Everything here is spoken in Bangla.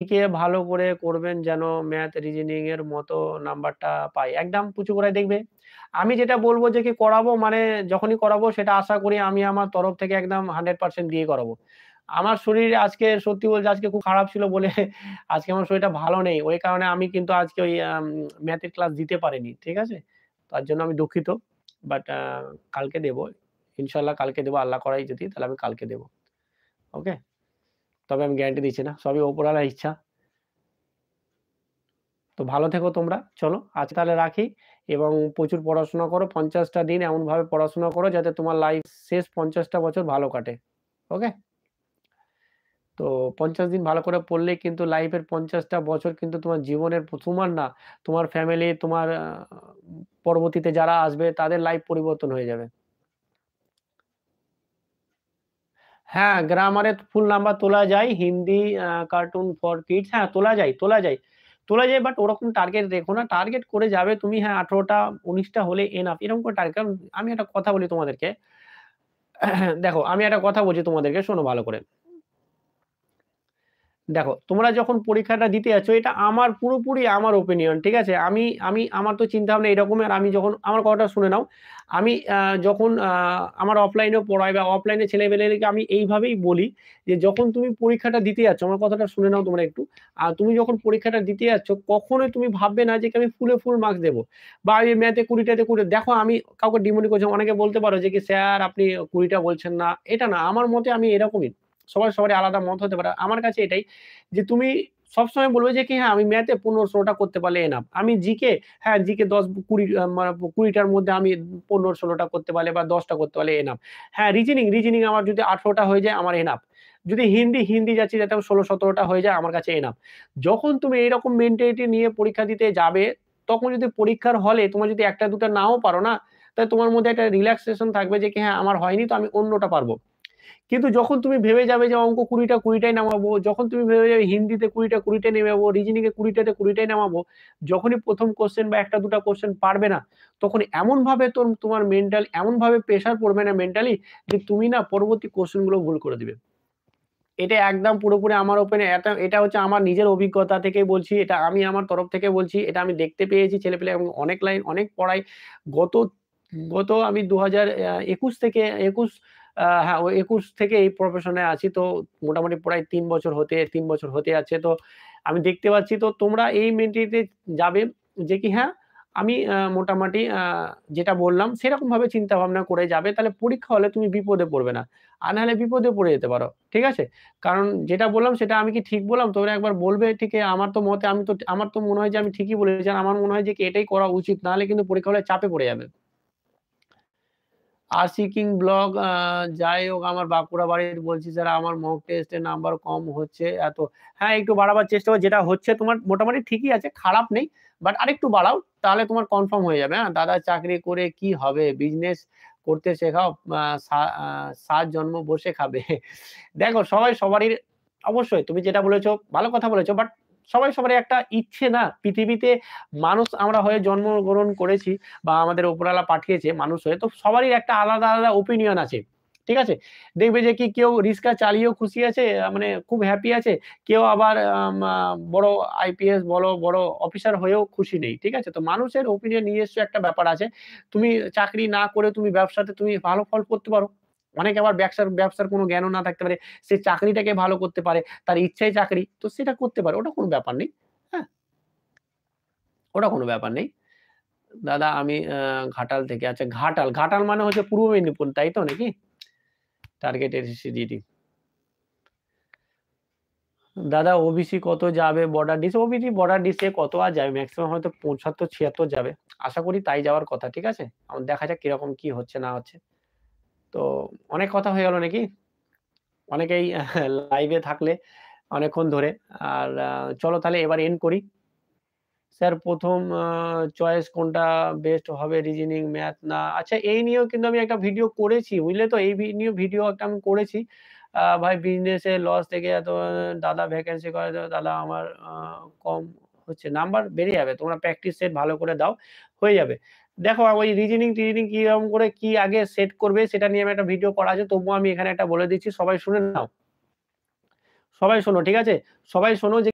কে ভালো করে করবেন যেন ম্যাথ, রিজনিং এর মতো নাম্বারটা পাই। একদম পুচু করে দেখবে। আমি যেটা বলব যে কি করাবো মানে যখনই করাবো সেটা আশা করি আমি আমার তরফ থেকে একদম 100% দিয়ে করাবো। আমার শরীর আজকে সত্যি বলতে আজকে খুব খারাপ ছিল বলে আজকে আমার শরীরটা ভালো নেই। ওই কারণে আমি কিন্তু আজকে ওই ম্যাথের ক্লাস দিতে পারিনি। ঠিক আছে? তার জন্য আমি দুঃখিত। বাট কালকে দেব। ইনশাআল্লাহ কালকে দেব। আল্লাহ করাই যদি তাহলে আমি কালকে দেব। ওকে? তবে আমি গ্যারান্টি দিচ্ছি না। সবই উপরওয়ালার ইচ্ছা। তো ভালো থেকো তোমরা। চলো আজ তাহলে রাখি এবং প্রচুর পড়াশোনা করো। ৫০ টা দিন এমনভাবে পড়াশোনা করো যাতে তোমার লাইফ শেষ ৫০ টা বছর ভালো কাটে। ওকে? তো ৫০ দিন ভালো করে পড়লেই কিন্তু লাইফের ৫০ টা বছর কিন্তু তোমার জীবনের তোমার না, তোমার ফ্যামিলি, তোমার পরবর্তীতে যারা আসবে তাদের লাইফ পরিবর্তন হয়ে যাবে। হ্যাঁ, গ্রামারে ফুল নাম্বার তোলা যায়। হিন্দি কার্টুন ফর কিডস হ্যাঁ, তোলা যায়, তোলা যায়। তোলা যায় বাট ওরকম টার্গেট রেখো না। টার্গেট করে যাবে তুমি হ্যাঁ, ১৮ টা ১৯ টা হলে এনাফ এরকম করে টার্গেট কারণ আমি একটা কথা বলি তোমাদেরকে। দেখো আমি একটা কথা বলছি তোমাদেরকে শোনো ভালো করে। দেখো, তোমরা যখন পরীক্ষাটা দিতে যাচ্ছ এটা আমার পুরোপুরি আমার ওপিনিয়ন, ঠিক আছে? আমি আমি আমার তো চিন্তাভাবনা এরকমই আর আমি যখন আমার কথাটা শুনে নাও। আমি যখন আমার অফলাইনেও পড়াই বা অফলাইনে ছেলেপেলেদেরকে আমি এইভাবেই বলি যে, "যখন তুমি পরীক্ষাটা দিতে যাচ্ছ" আমার কথাটা শুনে নাও তোমরা একটু। তুমি যখন পরীক্ষাটা দিতে যাচ্ছ কখনোই তুমি ভাববে না যে, আমি ফুলে ফুল মার্কস দেব বা এই ম্যাথে ২০ টাতে ২০ দেখো আমি কাউকে ডিমোটি করছি অনেকে বলতে পারো যে, কি "স্যার আপনি ২০ টা বলছেন না।" এটা না, আমার মতে আমি এরকমই। সবারই আলাদা মত হতে পারে। আমার কাছে এটাই যে তুমি সবসময় বলবে যে কি হ্যাঁ, আমি ম্যাথে ১৫-১৬ টা করতে পারলে এনাফ। আমি জিকে হ্যাঁ, জিকে ১০-২০ মানে ২০ টার মধ্যে আমি ১৫-১৬ টা করতে পারলে বা ১০ টা করতে পারলে এনাফ। হ্যাঁ, রিজনিং আমার যদি ১৮ টা হয়ে যায় আমার এনাফ। যদি হিন্দি যাচ্ছি যাতে ১৬-১৭ টা হয়ে যায় আমার কাছে এনাফ। যখন তুমি এইরকম মেন্টালিটি নিয়ে পরীক্ষা দিতে যাবে, তখন যদি পরীক্ষার হলে তোমার যদি ১ টা ২ টা নাও পারো না, তাহলে তোমার মধ্যে একটা রিল্যাক্সেশন থাকবে যে কি হ্যাঁ, আমার হয়নি তো আমি অন্যটা পারব। কিন্তু যখন তুমি ভেবে যাবে যে অঙ্ক ২০ টা ২০ টাই নামাবো, যখন তুমি ভেবে যাবে হিন্দিতে ২০ টা ২০ টাই নেমাবো, রিজনিং এ ২০ টাতে ২০ টাই নামাবো, যখনই ১ম কোয়েশ্চেন বা ১ টা ২ টা কোয়েশ্চেন পারবে না, তখন এমনভাবে তোমার মেন্টাল এমনভাবে প্রেশার পড়বে না মেন্টালি যে তুমি না পরবর্তী কোয়েশ্চেন গুলো ভুল করে দিবে। এটা একদম পুরোপুরি আমার ওপিনিয়ন এটা হচ্ছে আমার নিজের অভিজ্ঞতা থেকেই বলছি। এটা আমি আমার তরফ থেকে বলছি। এটা আমি দেখতে পেয়েছি ছেলেপেলে এবং অনেক পড়াই। গত গত আমি ২০২১ থেকে ২১ হ্যাঁ, ২১ থেকে এই প্রফেশন এ আছি। তো মোটামুটি প্রায় ৩ বছর হতে যাচ্ছে। তো আমি দেখতে পাচ্ছি তো তোমরা এই মেন্টালিটি যাবে যে কি হ্যাঁ, আমি মোটামুটি যেটা বললাম সেরকমভাবে চিন্তাভাবনা করে যাবে। তাহলে পরীক্ষা হলে তুমি বিপদে পড়বে না। আর নাহলে বিপদে পড়ে যেতে পারো। ঠিক আছে? কারণ যেটা বললাম সেটা আমি কি ঠিক বললাম? তোমরা একবার বলবে ঠিক আমার তো মতে আমার তো মনে হয় যে আমি ঠিকই বলেছি। আর আমার মনে হয় যে কি এটাই করা উচিত। নাহলে কিন্তু পরীক্ষা হলে চাপে পড়ে যাবে। আশিকিং ব্লগ যাই হোক আমার বাঁকুড়া বাড়ির বলছি স্যার আমার মক টেস্ট এর নাম্বার কম হচ্ছে এত। হ্যাঁ, একটু বাড়াবার চেষ্টা করো। যেটা হচ্ছে তোমার মোটামুটি ঠিকই আছে, খারাপ নেই। বাট আরেকটু বাড়াও। তাহলে তোমার কনফার্ম হয়ে যাবে, হ্যাঁ? দাদা চাকরি করে কি হবে? বিজনেস করতে শেখাও। আ সা আ ৭ জন্ম বসে খাবে। দেখো সবাই সবারই অবশ্যই তুমি যেটা বলেছো ভালো কথা বলেছো। বাট সবারই একটা ইচ্ছে না পৃথিবীতে মানুষ আমরা হয়ে জন্মগ্রহণ করেছি বা আমাদের উপরওয়ালা পাঠিয়েছে মানুষ হয়ে। তো সবারই একটা আলাদা ওপিনিয়ন আছে। ঠিক আছে? দেখবে যে কি কেউ রিক্সা চালিয়েও খুশি আছে মানে খুব হ্যাপি আছে। কেউ আবার আম আ বড় আইপিএস বলো, বড় অফিসার হয়েও খুশি নেই। ঠিক আছে? তো মানুষের ওপিনিয়ন নিজস্ব একটা ব্যাপার আছে। তুমি চাকরি না করে তুমি ব্যবসাতে তুমি ভালো ফল করতে পারো। অনেকে আবার ব্যবসার কোনো জ্ঞানও না থাকতে পারে। সে চাকরিটাকে ভালো করতে পারে। তার ইচ্ছাই চাকরি। তো সেটা করতে পারে। ওটা কোনো ব্যাপার নেই। হ্যাঁ? ওটা কোনো ব্যাপার নেই। দাদা আমি ঘাটাল থেকে। আচ্ছা ঘাটাল মানে হচ্ছে পূর্ব মেদিনীপুর তাই তো নাকি? Target SSC-GD. দাদা ওবিসি কত যাবে বর্ডার ডিসে? ওবিসি বর্ডার ডিসে কত আর যাবে? মেক্সিমাম হয়তো ৭৫-৭৬ যাবে। আশা করি তাই যাওয়ার কথা। ঠিক আছে? এখন দেখা যাক কিরকম কি হচ্ছে না হচ্ছে। তো অনেক কথা হয়ে গেল নাকি? অনেকেই লাইভে থাকলে অনেকক্ষণ ধরে। আর চলো তাহলে এবার এন্ড করি। স্যার ১ম চয়েস কোনটা বেস্ট হবে রিজনিং, ম্যাথ না আচ্ছা এই নিয়েও কিন্তু আমি একটা ভিডিও করেছি, বুঝলে তো? এই নিয়েও ভিডিও একটা আমি করেছি। ভাই বিজনেসে লস থেকে এত দাদা ভ্যাকেন্সি করে দাও, দাদা আমার কম হচ্ছে। নাম্বার বেড়ে যাবে। তোমরা প্র্যাকটিস সেট ভালো করে দাও, হয়ে যাবে। দেখো ওই রিজনিং-টিজনিং কিরকম করে কি আগে সেট করবে সেটা নিয়ে আমি একটা ভিডিও করা আছে। তবুও আমি এখানে একটা বলে দিচ্ছি। সবাই শুনে নাও। সবাই শোনো, ঠিক আছে? সবাই শোনো যে